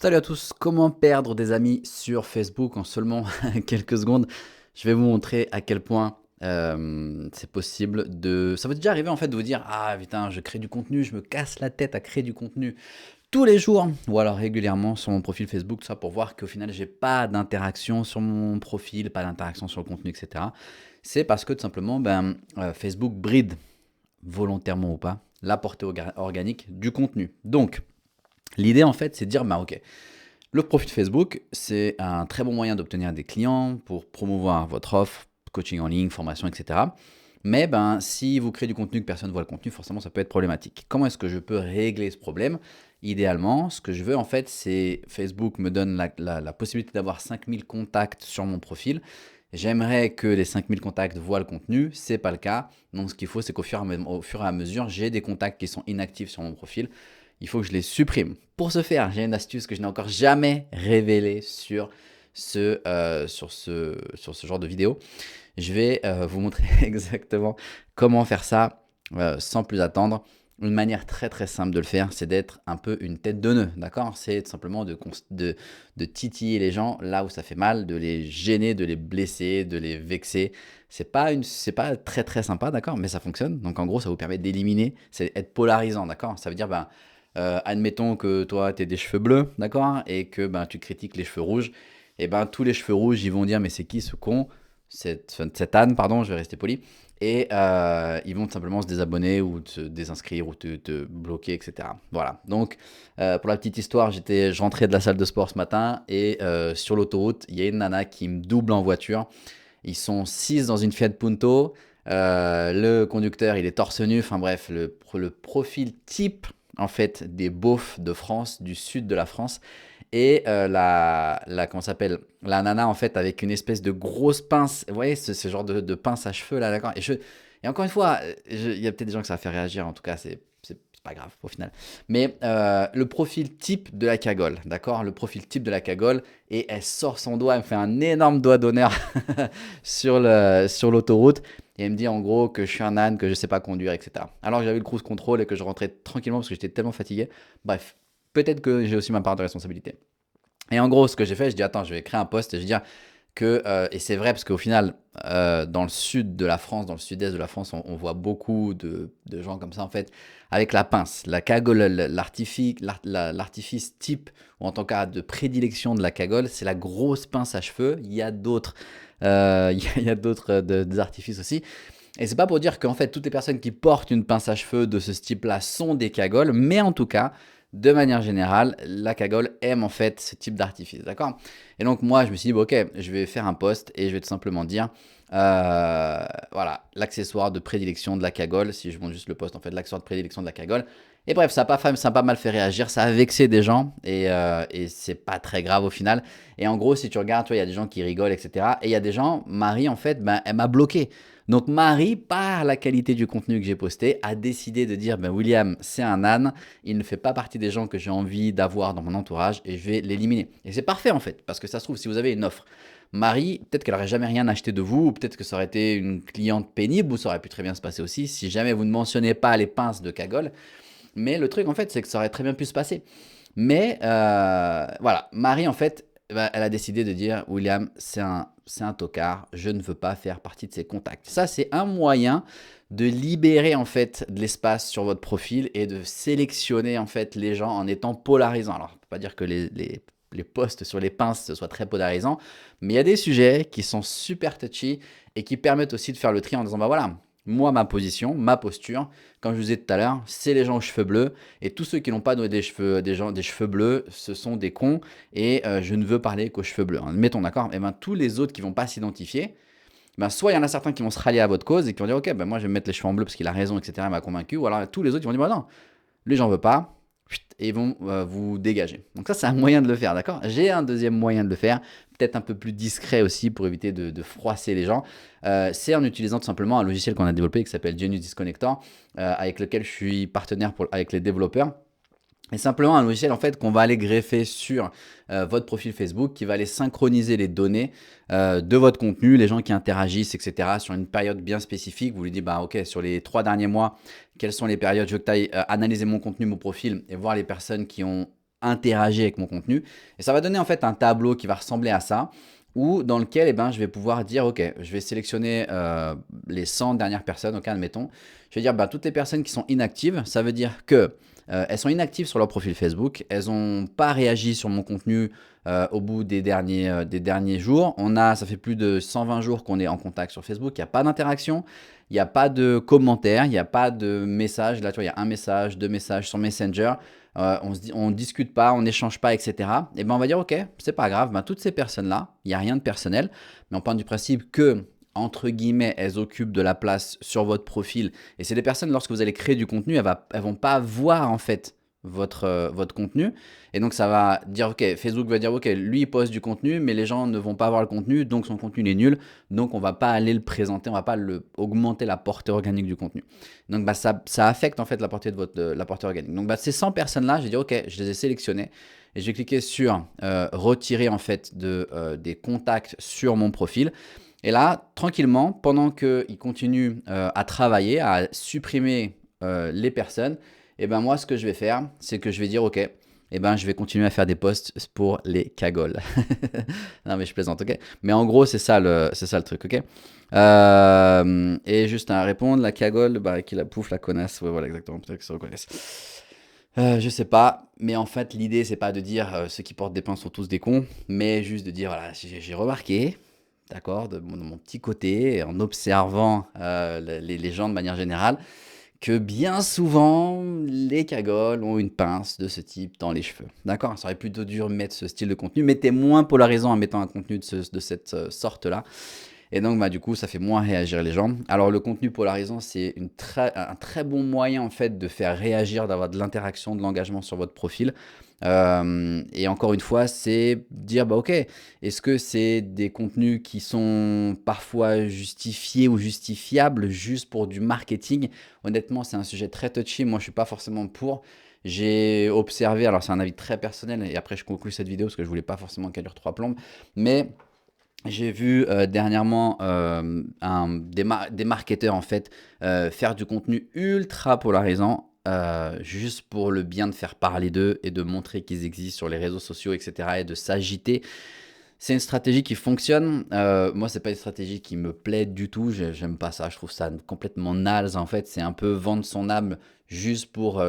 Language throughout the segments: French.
Salut à tous, comment perdre des amis sur Facebook en seulement quelques secondes. Je vais vous montrer à quel point c'est possible de... Ça vous est déjà arrivé en fait de vous dire «Ah putain, je crée du contenu, je me casse la tête à créer du contenu tous les jours ou alors régulièrement sur mon profil Facebook, tout ça pour voir qu'au final j'ai pas d'interaction sur mon profil, pas d'interaction sur le contenu, etc.» C'est parce que tout simplement Facebook bride, volontairement ou pas, la portée organique du contenu. Donc, l'idée en fait c'est de dire ok, le profil Facebook, c'est un très bon moyen d'obtenir des clients pour promouvoir votre offre, coaching en ligne, formation, etc. Mais si vous créez du contenu que personne ne voit le contenu, forcément, ça peut être problématique. Comment est-ce que je peux régler ce problème? Idéalement, ce que je veux, en fait, c'est Facebook me donne la possibilité d'avoir 5000 contacts sur mon profil. J'aimerais que les 5000 contacts voient le contenu. Ce n'est pas le cas. Donc, ce qu'il faut, c'est qu'au fur et à mesure, j'ai des contacts qui sont inactifs sur mon profil. Il faut que je les supprime. Pour ce faire, j'ai une astuce que je n'ai encore jamais révélée sur ce genre de vidéo. Je vais vous montrer exactement comment faire ça sans plus attendre. Une manière très très simple de le faire, c'est d'être un peu une tête de nœud, d'accord? C'est tout simplement de titiller les gens là où ça fait mal, de les gêner, de les blesser, de les vexer. C'est pas très très sympa, d'accord? Mais ça fonctionne. Donc en gros, ça vous permet d'éliminer, c'est être polarisant, d'accord? Ça veut dire, admettons que toi, tu as des cheveux bleus, d'accord? Et que tu critiques les cheveux rouges. Et tous les cheveux rouges, ils vont dire, mais c'est qui ce con? Cette Anne, pardon, je vais rester poli. Et ils vont tout simplement se désabonner ou se désinscrire ou te bloquer, etc. Voilà. Donc, pour la petite histoire, je rentrais de la salle de sport ce matin et sur l'autoroute, il y a une nana qui me double en voiture. Ils sont 6 dans une Fiat Punto. Le conducteur, il est torse nu. Enfin bref, le profil type en fait des beaufs de France, du sud de la France. Et comment ça s'appelle, la nana en fait avec une espèce de grosse pince. Vous voyez ce genre de pince à cheveux là, d'accord? Et encore une fois, il y a peut-être des gens que ça va faire réagir. En tout cas, c'est pas grave au final. Mais le profil type de la cagole, d'accord? Le profil type de la cagole. Et elle sort son doigt, elle me fait un énorme doigt d'honneur sur l'autoroute. Et elle me dit en gros que je suis un âne, que je sais pas conduire, etc. Alors que j'avais le cruise control et que je rentrais tranquillement parce que j'étais tellement fatigué. Bref, peut-être que j'ai aussi ma part de responsabilité. Et en gros, ce que j'ai fait, je dis attends, je vais créer un post et je vais dire que, et c'est vrai parce qu'au final, dans le sud de la France, dans le sud-est de la France, on voit beaucoup de gens comme ça en fait, avec la pince, la cagole, l'artifice type, ou en tant cas de prédilection de la cagole, c'est la grosse pince à cheveux. Il y a d'autres, il y a d'autres des artifices aussi. Et c'est pas pour dire qu'en fait toutes les personnes qui portent une pince à cheveux de ce type-là sont des cagoles, mais en tout cas, de manière générale, la cagole aime en fait ce type d'artifice, d'accord? Et donc moi, je me suis dit, ok, je vais faire un post et je vais tout simplement dire, voilà, l'accessoire de prédilection de la cagole, si je montre juste le post, en fait, l'accessoire de prédilection de la cagole. Et bref, ça a pas mal fait réagir, ça a vexé des gens et c'est pas très grave au final. Et en gros, si tu regardes, il y a des gens qui rigolent, etc. Et il y a des gens, Marie, en fait, elle m'a bloqué. Donc Marie, par la qualité du contenu que j'ai posté, a décidé de dire, William, c'est un âne, il ne fait pas partie des gens que j'ai envie d'avoir dans mon entourage et je vais l'éliminer. Et c'est parfait en fait, parce que ça se trouve, si vous avez une offre, Marie, peut-être qu'elle n'aurait jamais rien acheté de vous, ou peut-être que ça aurait été une cliente pénible, ou ça aurait pu très bien se passer aussi, si jamais vous ne mentionnez pas les pinces de cagole. Mais le truc en fait, c'est que ça aurait très bien pu se passer. Mais voilà, Marie en fait, elle a décidé de dire, William, c'est un tocard, je ne veux pas faire partie de ses contacts. Ça, c'est un moyen de libérer en fait de l'espace sur votre profil et de sélectionner en fait les gens en étant polarisant. Alors, on ne peut pas dire que les posts sur les pinces soient très polarisants, mais il y a des sujets qui sont super touchy et qui permettent aussi de faire le tri en disant, voilà, moi, ma position, ma posture, comme je vous disais tout à l'heure, c'est les gens aux cheveux bleus. Et tous ceux qui n'ont pas des cheveux bleus, ce sont des cons. Et je ne veux parler qu'aux cheveux bleus. Hein. Mettons d'accord. Et tous les autres qui ne vont pas s'identifier, soit il y en a certains qui vont se rallier à votre cause et qui vont dire ok, moi je vais me mettre les cheveux en bleu parce qu'il a raison, etc. Il m'a convaincu. Ou alors tous les autres ils vont dire non, lui j'en veux pas. Et ils vont vous dégager. Donc ça, c'est un moyen de le faire, d'accord? J'ai un deuxième moyen de le faire, peut-être un peu plus discret aussi pour éviter de froisser les gens. C'est en utilisant tout simplement un logiciel qu'on a développé qui s'appelle Genius Disconnector, avec lequel je suis partenaire avec les développeurs. Et simplement un logiciel en fait qu'on va aller greffer sur votre profil Facebook qui va aller synchroniser les données de votre contenu, les gens qui interagissent, etc. sur une période bien spécifique. Vous lui dites, ok, sur les 3 derniers mois, quelles sont les périodes? Je veux que tu ailles analyser mon contenu, mon profil et voir les personnes qui ont interagi avec mon contenu. Et ça va donner en fait un tableau qui va ressembler à ça, ou dans lequel je vais pouvoir dire, ok, je vais sélectionner les 100 dernières personnes, ok, admettons. Je vais dire, toutes les personnes qui sont inactives, ça veut dire que elles sont inactives sur leur profil Facebook, elles n'ont pas réagi sur mon contenu au bout des derniers jours. Ça fait plus de 120 jours qu'on est en contact sur Facebook, il n'y a pas d'interaction, il n'y a pas de commentaires, il n'y a pas de messages. Là, tu vois, il y a un message, deux messages sur Messenger. On discute pas, on n'échange pas, etc. Et ben on va dire, ok, c'est pas grave, toutes ces personnes-là, il n'y a rien de personnel, mais on part du principe que, entre guillemets, elles occupent de la place sur votre profil. Et c'est des personnes, lorsque vous allez créer du contenu, elles vont pas voir en fait votre contenu. Et donc ça va dire, ok, Facebook va dire, ok, lui il poste du contenu, mais les gens ne vont pas voir le contenu, donc son contenu il est nul, donc on va pas aller le présenter, on va pas augmenter la portée organique du contenu. Donc ça affecte en fait la portée la portée organique. Donc ces 100 personnes-là, j'ai dit, ok, je les ai sélectionnées, et je vais cliquer sur retirer en fait des contacts sur mon profil. Et là, tranquillement, pendant qu'ils continuent à travailler, à supprimer les personnes, et ben moi, ce que je vais faire, c'est que je vais dire, ok, et ben je vais continuer à faire des posts pour les cagoles. Non, mais je plaisante, ok. Mais en gros, c'est ça le truc, ok. Et juste à répondre, la cagole, qui la pouffe, la connasse, ouais, voilà, exactement, peut-être que ça reconnaissent. Je sais pas, mais en fait, l'idée, c'est pas de dire ceux qui portent des pinces sont tous des cons, mais juste de dire, voilà, j'ai remarqué, d'accord, de mon petit côté, en observant les gens de manière générale, que bien souvent, les cagoles ont une pince de ce type dans les cheveux. D'accord? Ça aurait plutôt dur de mettre ce style de contenu, mais t'es moins polarisant en mettant un contenu de cette sorte-là. Et donc, du coup, ça fait moins réagir les gens. Alors, le contenu polarisant, c'est un très bon moyen, en fait, de faire réagir, d'avoir de l'interaction, de l'engagement sur votre profil. Et encore une fois, c'est dire, ok, est-ce que c'est des contenus qui sont parfois justifiés ou justifiables juste pour du marketing? Honnêtement, c'est un sujet très touchy. Moi, je suis pas forcément pour. J'ai observé, alors c'est un avis très personnel, et après je conclue cette vidéo parce que je voulais pas forcément qu'elle dure trois plombes, mais j'ai vu dernièrement des marketeurs en fait faire du contenu ultra polarisant juste pour le bien de faire parler d'eux et de montrer qu'ils existent sur les réseaux sociaux, etc. et de s'agiter. C'est une stratégie qui fonctionne. Moi, c'est pas une stratégie qui me plaît du tout. J'aime pas ça. Je trouve ça complètement naze. En fait, c'est un peu vendre son âme juste pour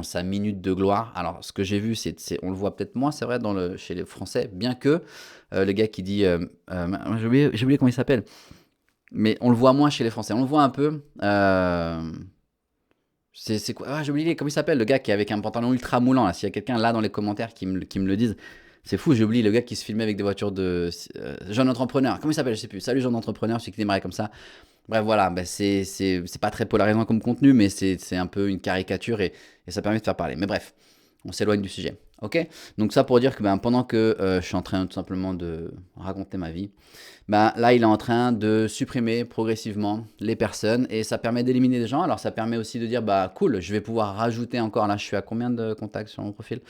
sa minute de gloire. Alors, ce que j'ai vu, on le voit peut-être moins, c'est vrai, chez les Français, bien que le gars qui dit, j'ai oublié comment il s'appelle, mais on le voit moins chez les Français. On le voit un peu. C'est quoi? J'ai oublié comment il s'appelle, le gars qui est avec un pantalon ultra moulant. Là. S'il y a quelqu'un là dans les commentaires qui me le dise. C'est fou, j'ai oublié le gars qui se filmait avec des voitures de jeune entrepreneur. Comment il s'appelle? Je sais plus. Salut jeune entrepreneur, celui qui démarrait comme ça. Bref, voilà, c'est pas très polarisant comme contenu, mais c'est un peu une caricature et ça permet de faire parler. Mais bref, on s'éloigne du sujet. Ok? Donc ça pour dire que pendant que je suis en train tout simplement de raconter ma vie, là il est en train de supprimer progressivement les personnes et ça permet d'éliminer des gens. Alors ça permet aussi de dire cool, je vais pouvoir rajouter encore, là je suis à combien de contacts sur mon profil?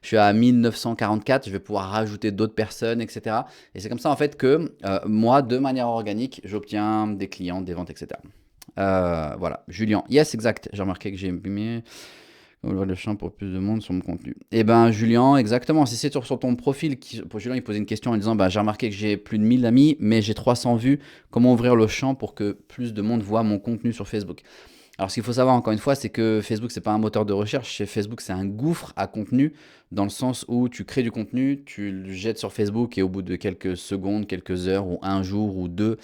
Je suis à 1944, je vais pouvoir rajouter d'autres personnes, etc. Et c'est comme ça en fait que moi, de manière organique, j'obtiens des clients, des ventes, etc. Voilà, Julien, yes, exact, j'ai remarqué que j'ai mis ouvrir le champ pour plus de monde sur mon contenu. Et Julien, exactement, si c'est sur ton profil, pour Julien il posait une question en disant j'ai remarqué que j'ai plus de 1000 amis, mais j'ai 300 vues, comment ouvrir le champ pour que plus de monde voit mon contenu sur Facebook? Alors, ce qu'il faut savoir, encore une fois, c'est que Facebook, c'est pas un moteur de recherche. Chez Facebook, c'est un gouffre à contenu, dans le sens où tu crées du contenu, tu le jettes sur Facebook et au bout de quelques secondes, quelques heures ou un jour ou deux,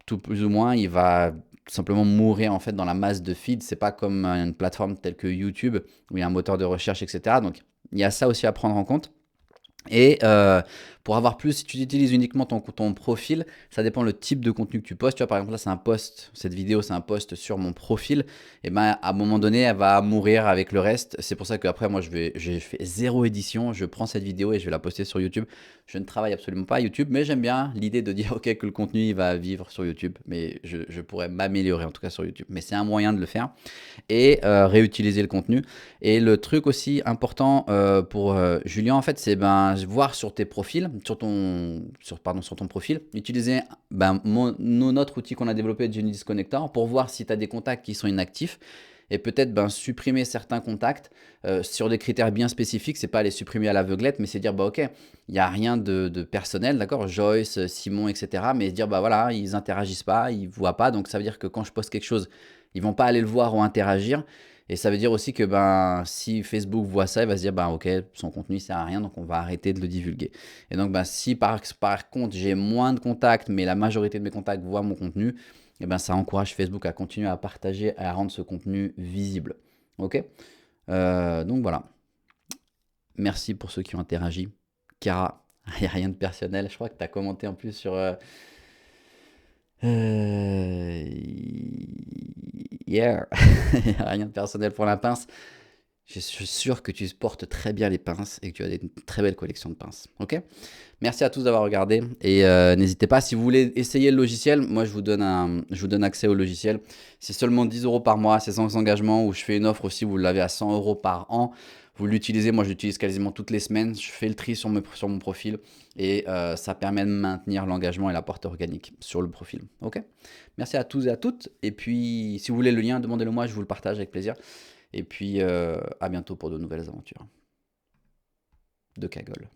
tout plus ou moins, il va tout simplement mourir en fait dans la masse de feed. C'est pas comme une plateforme telle que YouTube où il y a un moteur de recherche, etc. Donc, il y a ça aussi à prendre en compte. Et pour avoir plus, si tu utilises uniquement ton profil, ça dépend le type de contenu que tu postes. Tu vois, par exemple, là, c'est un post, cette vidéo, c'est un post sur mon profil. Et à un moment donné, elle va mourir avec le reste. C'est pour ça qu'après, moi, j'ai fait zéro édition. Je prends cette vidéo et je vais la poster sur YouTube. Je ne travaille absolument pas à YouTube, mais j'aime bien l'idée de dire, ok, que le contenu, il va vivre sur YouTube. Mais je pourrais m'améliorer, en tout cas, sur YouTube. Mais c'est un moyen de le faire. Et réutiliser le contenu. Et le truc aussi important pour Julien, en fait, c'est voir sur tes profils, sur ton profil, utiliser notre outil qu'on a développé, Genie Disconnector, pour voir si tu as des contacts qui sont inactifs. et peut-être supprimer certains contacts sur des critères bien spécifiques. C'est pas les supprimer à l'aveuglette, mais c'est dire ok, il n'y a rien de personnel, d'accord, Joyce, Simon, etc. Mais dire voilà, ils interagissent pas, ils voient pas, donc ça veut dire que quand je poste quelque chose, ils vont pas aller le voir ou interagir. Et ça veut dire aussi que si Facebook voit ça, il va se dire ok, son contenu sert à rien, donc on va arrêter de le divulguer. Et donc si par contre j'ai moins de contacts, mais la majorité de mes contacts voient mon contenu, et ça encourage Facebook à continuer à partager et à rendre ce contenu visible. Ok, donc voilà. Merci pour ceux qui ont interagi. Cara, il n'y a rien de personnel. Je crois que tu as commenté en plus sur... Yeah, il n'y a rien de personnel pour la pince. Je suis sûr que tu portes très bien les pinces et que tu as une très belle collection de pinces. Ok? Merci à tous d'avoir regardé et n'hésitez pas, si vous voulez essayer le logiciel, moi je vous donne accès au logiciel. C'est seulement 10 € par mois, c'est sans engagement, où je fais une offre aussi, vous l'avez à 100 € par an. Vous l'utilisez, moi je l'utilise quasiment toutes les semaines, je fais le tri sur mon profil et ça permet de maintenir l'engagement et la portée organique sur le profil. Ok? Merci à tous et à toutes, et puis si vous voulez le lien, demandez-le moi, je vous le partage avec plaisir. Et puis à bientôt pour de nouvelles aventures de cagole.